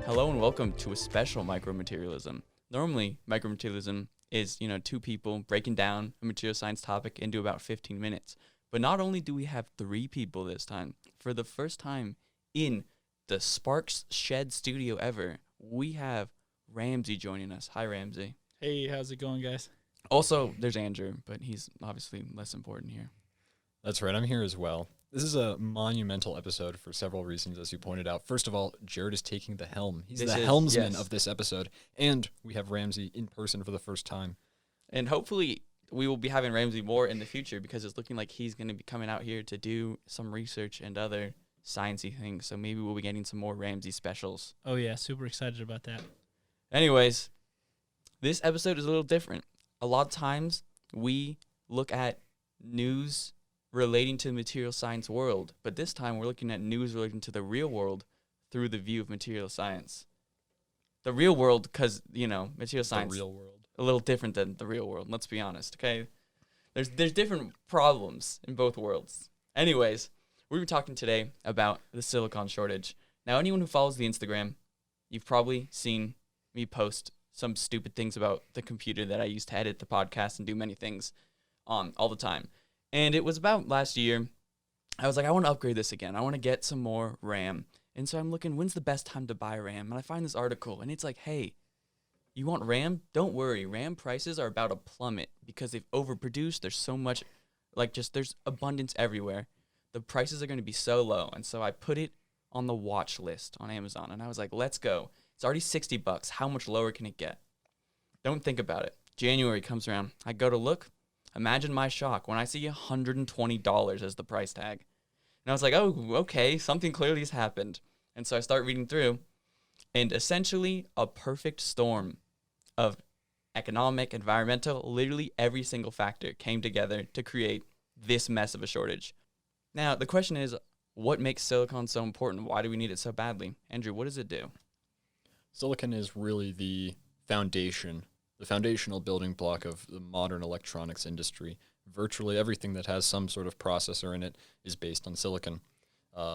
Hello and welcome to a special micromaterialism. Normally, micromaterialism is, two people breaking down a material science topic into about 15 minutes. But not only do we have 3 people this time, for the first time in the Sparks Shed studio ever, we have Ramsey joining us. Hi, Ramsey. Hey, how's it going, guys? Also, there's Andrew, but he's obviously less important here. That's right, I'm here as well. This is a monumental episode for several reasons, as you pointed out. First of all, Jared is taking the helm. He's the helmsman of this episode, and we have Ramsey in person for the first time. And hopefully we will be having Ramsey more in the future because it's looking like he's going to be coming out here to do some research and other sciencey things. So maybe we'll be getting some more Ramsey specials. Oh, yeah, super excited about that. Anyways, this episode is a little different. A lot of times we look at news relating to the material science world, but this time we're looking at news relating to the real world through the view of material science. The real world, because, material science The real world. A little different than the real world, let's be honest, okay? There's different problems in both worlds. Anyways, we were talking today about the silicon shortage. Now, anyone who follows the Instagram, you've probably seen me post some stupid things about the computer that I use to edit the podcast and do many things on all the time. And it was about last year. I was like, I want to upgrade this again. I want to get some more RAM. And so I'm looking, when's the best time to buy RAM? And I find this article, and it's like, hey, you want RAM? Don't worry. RAM prices are about to plummet because they've overproduced. There's so much, there's abundance everywhere. The prices are going to be so low. And so I put it on the watch list on Amazon. And I was like, let's go. It's already $60. How much lower can it get? Don't think about it. January comes around. I go to look. Imagine my shock when I see $120 as the price tag. And I was like, oh, okay, something clearly has happened. And so I start reading through, and essentially a perfect storm of economic, environmental, literally every single factor came together to create this mess of a shortage. Now, the question is, what makes silicon so important? Why do we need it so badly? Andrew, what does it do? Silicon is really the foundational building block of the modern electronics industry. Virtually everything that has some sort of processor in it is based on silicon.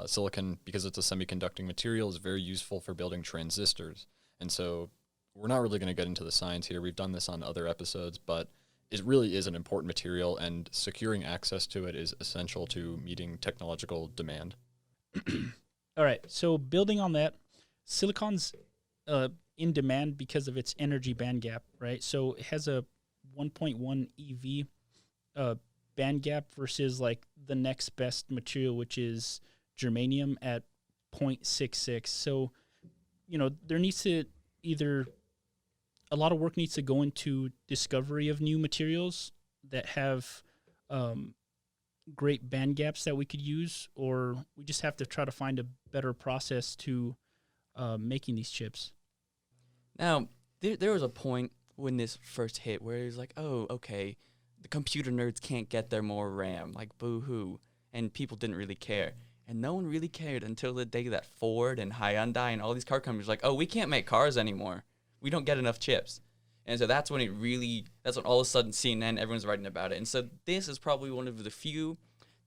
Silicon, because it's a semiconducting material, is very useful for building transistors. And so we're not really going to get into the science here. We've done this on other episodes, but it really is an important material, and securing access to it is essential to meeting technological demand. All right, so building on that, silicon's in demand because of its energy band gap, right? So it has a 1.1 EV band gap versus like the next best material, which is germanium at 0.66. So, there needs to a lot of work needs to go into discovery of new materials that have great band gaps that we could use, or we just have to try to find a better process to making these chips. Now, there was a point when this first hit where it was like, oh, okay, the computer nerds can't get their more RAM, like boo-hoo, and people didn't really care. And no one really cared until the day that Ford and Hyundai and all these car companies were like, oh, we can't make cars anymore. We don't get enough chips. And so that's when all of a sudden CNN, everyone's writing about it. And so this is probably one of the few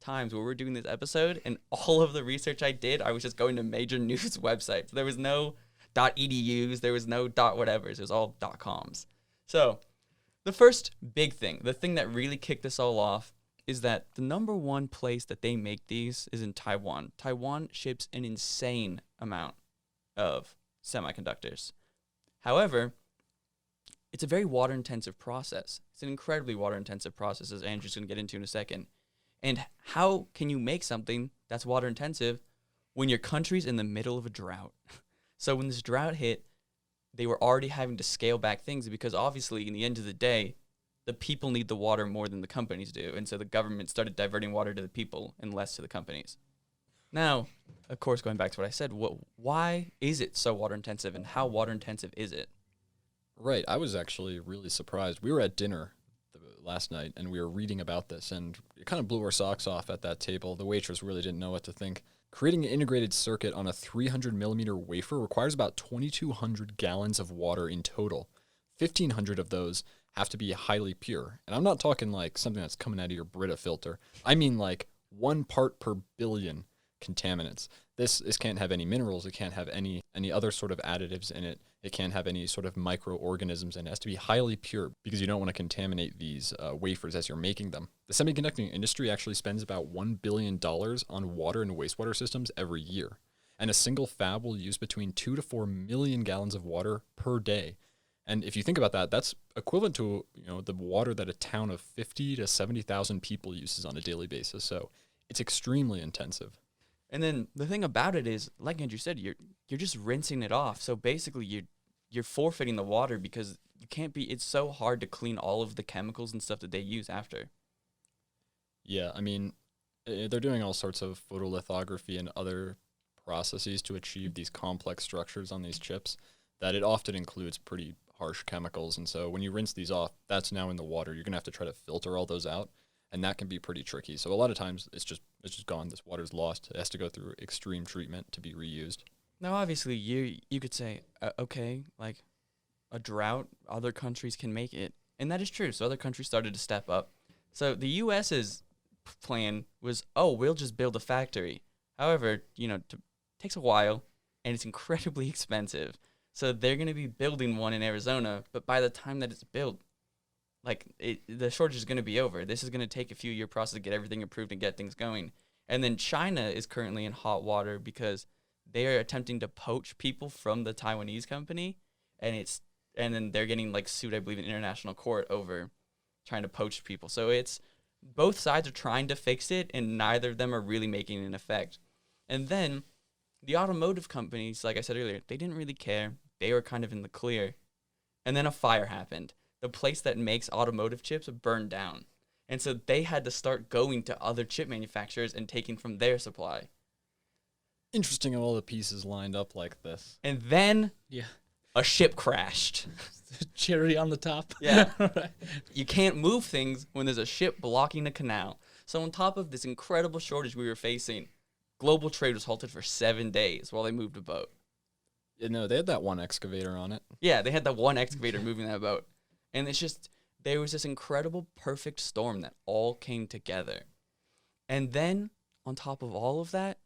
times where we're doing this episode, and all of the research I did, I was just going to major news websites. There was no .edus, there was no .whatevers, it was all .coms. So the first big thing, the thing that really kicked this all off, is that the number one place that they make these is in Taiwan. Taiwan ships an insane amount of semiconductors. However, it's a very water-intensive process. It's an incredibly water-intensive process, as Andrew's going to get into in a second. And how can you make something that's water-intensive when your country's in the middle of a drought? So when this drought hit, they were already having to scale back things because obviously, in the end of the day, the people need the water more than the companies do. And so the government started diverting water to the people and less to the companies. Now, of course, going back to what I said, why is it so water-intensive, and how water-intensive is it? Right, I was actually really surprised. We were at dinner last night, and we were reading about this, and it kind of blew our socks off at that table. The waitress really didn't know what to think. Creating an integrated circuit on a 300-millimeter wafer requires about 2,200 gallons of water in total. 1,500 of those have to be highly pure. And I'm not talking like something that's coming out of your Brita filter. I mean like 1 part per billion contaminants. This can't have any minerals. It can't have any other sort of additives in it. It can't have any sort of microorganisms in it. It has to be highly pure because you don't want to contaminate these wafers as you're making them. The semiconductor industry actually spends about $1 billion on water and wastewater systems every year. And a single fab will use between 2 to 4 million gallons of water per day. And if you think about that, that's equivalent to, the water that a town of 50 to 70,000 people uses on a daily basis. So it's extremely intensive. And then the thing about it is, like Andrew said, you're just rinsing it off. So basically, you're forfeiting the water because you can't be. It's so hard to clean all of the chemicals and stuff that they use after. Yeah, I mean, they're doing all sorts of photolithography and other processes to achieve these complex structures on these chips. That it often includes pretty harsh chemicals, and so when you rinse these off, that's now in the water. You're gonna have to try to filter all those out, and that can be pretty tricky. So a lot of times it's just gone. This water's lost. It has to go through extreme treatment to be reused. Now, obviously, you could say, okay, like a drought, other countries can make it, and that is true. So other countries started to step up. So the U.S.'s plan was, we'll just build a factory. However, takes a while, and it's incredibly expensive. So they're going to be building one in Arizona, but by the time that it's built, the shortage is going to be over. This is going to take a few year process to get everything approved and get things going. And then China is currently in hot water because they are attempting to poach people from the Taiwanese company, and then they're getting sued, I believe, in international court over trying to poach people. So it's both sides are trying to fix it, and neither of them are really making an effect. And then the automotive companies, like I said earlier, they didn't really care. They were kind of in the clear. And then a fire happened. The place that makes automotive chips burned down. And so they had to start going to other chip manufacturers and taking from their supply. Interesting how all the pieces lined up like this. And then Yeah. a ship crashed. Cherry on the top. Yeah. Right. You can't move things when there's a ship blocking the canal. So on top of this incredible shortage we were facing, global trade was halted for 7 days while they moved a boat. They had that one excavator on it. Yeah, they had that one excavator moving that boat. And it's just, there was this incredible perfect storm that all came together. And then, on top of all of that,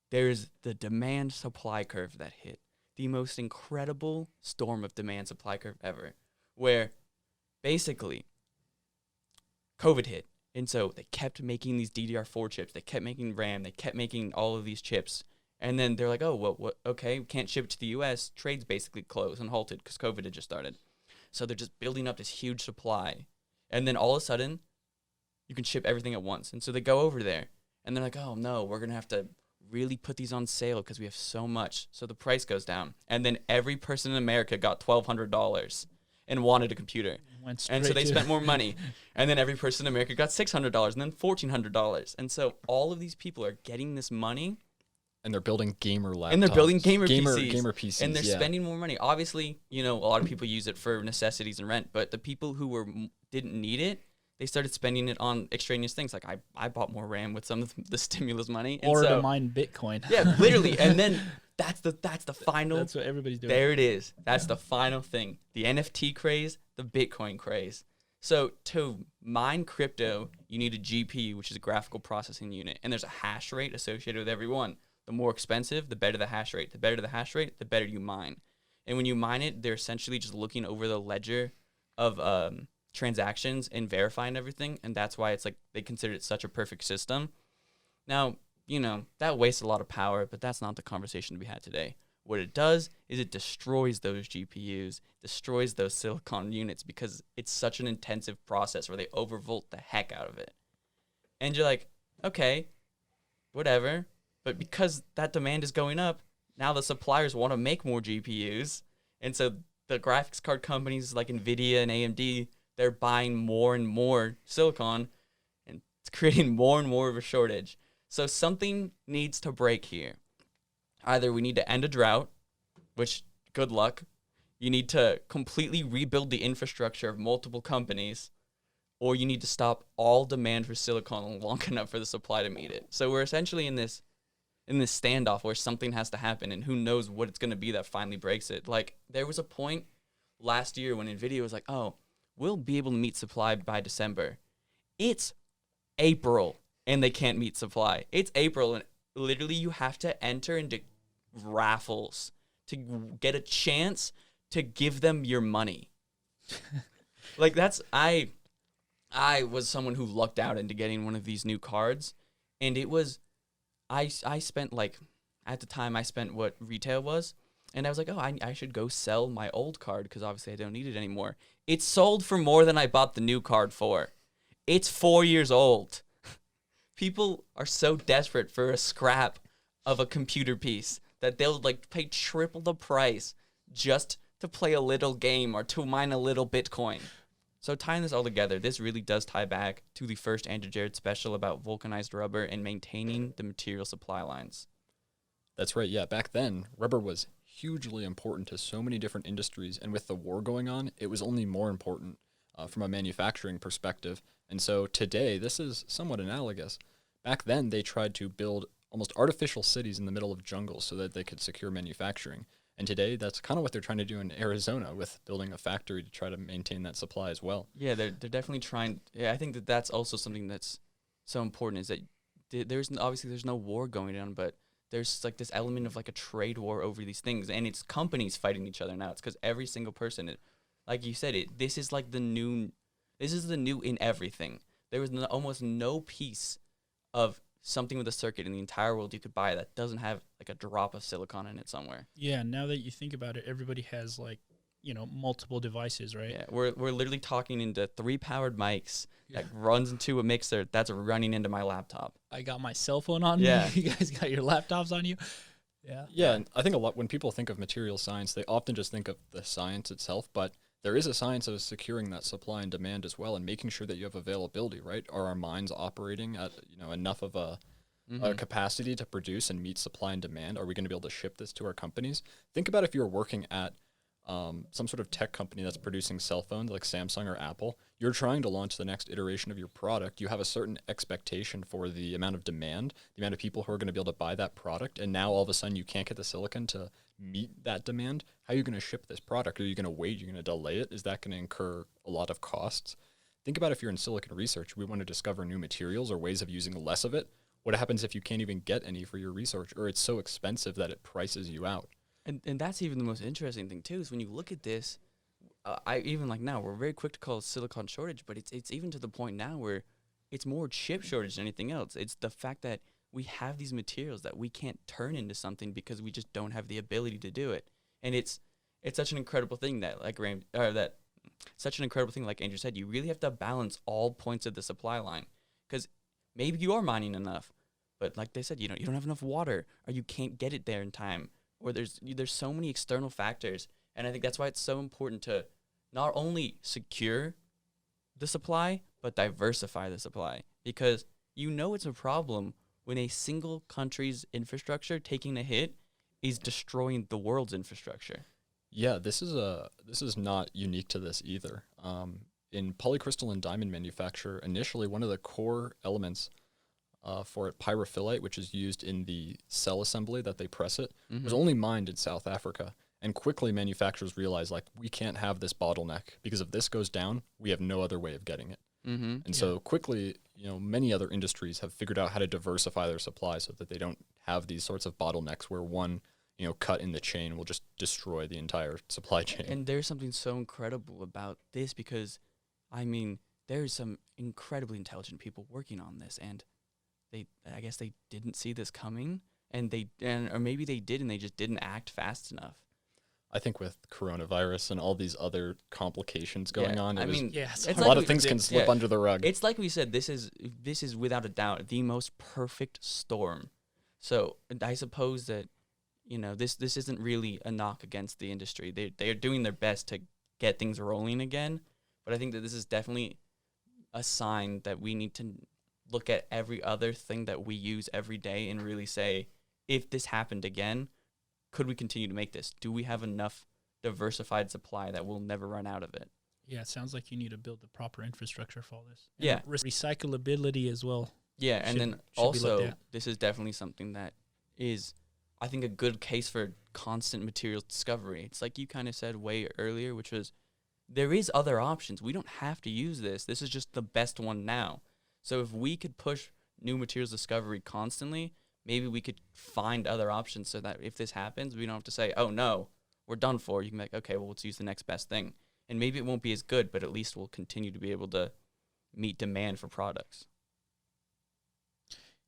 there's the demand-supply curve that hit. The most incredible storm of demand-supply curve ever. Where, basically, COVID hit. And so they kept making these DDR4 chips. They kept making RAM. They kept making all of these chips. And then they're like, okay, we can't ship it to the U.S. Trade's basically closed and halted because COVID had just started. So they're just building up this huge supply. And then all of a sudden, you can ship everything at once. And so they go over there. And they're like, oh, no, we're going to have to really put these on sale because we have so much. So the price goes down. And then every person in America got $1,200 and wanted a computer. And so they spent more money. And then every person in America got $600 and then $1,400. And so all of these people are getting this money. And they're building gamer laptops. And they're building gamer PCs. Gamer PCs. And they're spending more money. Obviously, a lot of people use it for necessities and rent. But the people who didn't need it, they started spending it on extraneous things. Like I bought more RAM with some of the stimulus money. And or to mine Bitcoin. Yeah, literally. And then that's the final. That's what everybody's doing. There it is. That's the final thing. The NFT craze, the Bitcoin craze. So to mine crypto, you need a GPU, which is a graphical processing unit. And there's a hash rate associated with every one. The more expensive, the better the hash rate. The better the hash rate, the better you mine. And when you mine it, they're essentially just looking over the ledger of transactions and verifying everything. And that's why it's they consider it such a perfect system. Now, that wastes a lot of power, but that's not the conversation to be had today. What it does is it destroys those GPUs, destroys those silicon units because it's such an intensive process where they overvolt the heck out of it. And you're like, okay, whatever. But because that demand is going up, now the suppliers want to make more GPUs. And so the graphics card companies like NVIDIA and AMD, they're buying more and more silicon, and it's creating more and more of a shortage. So something needs to break here. Either we need to end a drought, which, good luck. You need to completely rebuild the infrastructure of multiple companies, or you need to stop all demand for silicon long enough for the supply to meet it. So we're essentially in this standoff where something has to happen, and who knows what it's going to be that finally breaks it. There was a point last year when NVIDIA was like, oh, we'll be able to meet supply by December. It's April. and they can't meet supply. It's April, and literally you have to enter into raffles to get a chance to give them your money. Like I was someone who lucked out into getting one of these new cards, and it was I spent like at the time I spent what retail was, and I was like, oh, I should go sell my old card because obviously I don't need it anymore. It sold for more than I bought the new card for. It's 4 years old. People are so desperate for a scrap of a computer piece that they'll like pay triple the price just to play a little game or to mine a little Bitcoin. So tying this all together, this really does tie back to the first Andrew Jared special about vulcanized rubber and maintaining the material supply lines. That's right. Yeah, back then, rubber was hugely important to so many different industries, and with the war going on, it was only more important from a manufacturing perspective. And so today, this is somewhat analogous. Back then, they tried to build almost artificial cities in the middle of jungles so that they could secure manufacturing. And today, that's kind of what they're trying to do in Arizona with building a factory to try to maintain that supply as well. Yeah, they're definitely trying. Yeah, I think that that's also something that's so important is that there's no war going on, but there's like this element of like a trade war over these things, and it's companies fighting each other now. It's because every single person, like you said, this is the new in everything. There was almost no piece of something with a circuit in the entire world you could buy that doesn't have like a drop of silicon in it somewhere. Yeah, now that you think about it, everybody has like, multiple devices, right? Yeah, we're literally talking into 3 powered mics that runs into a mixer that's running into my laptop. I got my cell phone on me. You guys got your laptops on you. Yeah, and I think a lot when people think of material science, they often just think of the science itself, but there is a science of securing that supply and demand as well, and making sure that you have availability, right? Are our mines operating at enough of a capacity to produce and meet supply and demand? Are we going to be able to ship this to our companies? Think about if you're working at some sort of tech company that's producing cell phones like Samsung or Apple. You're trying to launch the next iteration of your product. You have a certain expectation for the amount of demand, the amount of people who are going to be able to buy that product, and now all of a sudden you can't get the silicon to meet that demand. How are you going to ship this product? Are you going to wait? You're going to delay it? Is that going to incur a lot of costs? Think about if you're in silicon research, we want to discover new materials or ways of using less of it. What happens if you can't even get any for your research, or it's so expensive that it prices you out? And that's even the most interesting thing too, is when you look at this, I even like now we're very quick to call it silicon shortage, but it's even to the point now where it's more chip shortage than anything else. It's the fact that we have these materials that we can't turn into something because we just don't have the ability to do it. And it's such an incredible thing that such an incredible thing like Andrew said, you really have to balance all points of the supply line, because maybe you are mining enough, but like they said, you don't have enough water, or you can't get it there in time, or there's so many external factors. And I think that's why it's so important to not only secure the supply, but diversify the supply, because it's a problem when a single country's infrastructure taking a hit is destroying the world's infrastructure. Yeah, this is not unique to this either. In polycrystalline diamond manufacture, initially one of the core elements for it, pyrophyllite, which is used in the cell assembly that they press it, was only mined in South Africa. And quickly manufacturers realized, like, we can't have this bottleneck, because if this goes down, we have no other way of getting it. And so quickly, many other industries have figured out how to diversify their supply so that they don't have these sorts of bottlenecks where one, cut in the chain will just destroy the entire supply chain. And there's something so incredible about this, because, there's some incredibly intelligent people working on this, and I guess they didn't see this coming, or maybe they did and they just didn't act fast enough. I think with coronavirus and all these other complications going on, a it's lot of things can slip under the rug. It's like we said, this is without a doubt the most perfect storm. So I suppose that this isn't really a knock against the industry. They're doing their best to get things rolling again, but I think that this is definitely a sign that we need to look at every other thing that we use every day and really say, if this happened again, could we continue to make this? Do we have enough diversified supply that we'll never run out of it? Yeah, it sounds like you need to build the proper infrastructure for all this. And yeah. Recyclability as well. Yeah, and then also, this is definitely something that is, I think, a good case for constant materials discovery. It's like you kind of said way earlier, which was, there is other options. We don't have to use this. This is just the best one now. So if we could push new materials discovery constantly, maybe we could find other options so that if this happens, we don't have to say, oh, no, we're done for. You can be like, okay, well, let's use the next best thing. And maybe it won't be as good, but at least we'll continue to be able to meet demand for products.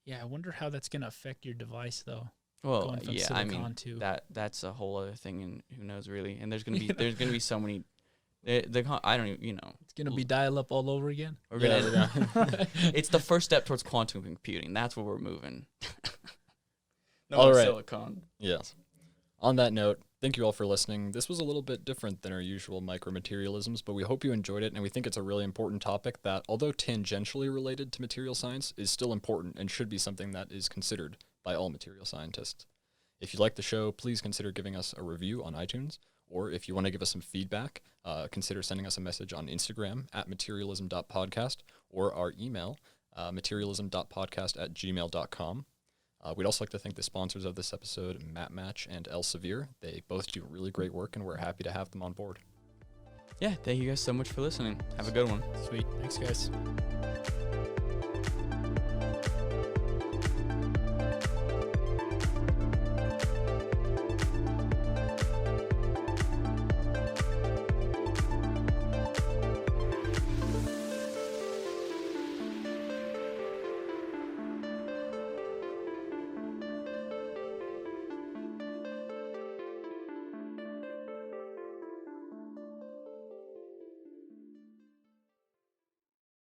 Yeah, I wonder how that's going to affect your device, though. Well, Going from yeah, I silicon mean, to- that's a whole other thing, and who knows, really. And there's going to be there's going to be so many, I don't even, It's going to be dial-up all over again. we're gonna, it's the first step towards quantum computing. That's where we're moving. No All more right. silicon. Yes. On that note, thank you all for listening. This was a little bit different than our usual micromaterialisms, but we hope you enjoyed it, and we think it's a really important topic that, although tangentially related to material science, is still important and should be something that is considered by all material scientists. If you like the show, please consider giving us a review on iTunes, or if you want to give us some feedback, consider sending us a message on Instagram at materialism.podcast or our email, materialism.podcast@gmail.com. We'd also like to thank the sponsors of this episode, Map Match and Elsevier. They both do really great work, and we're happy to have them on board. Yeah, thank you guys so much for listening. Have a good one. Sweet. Thanks, guys.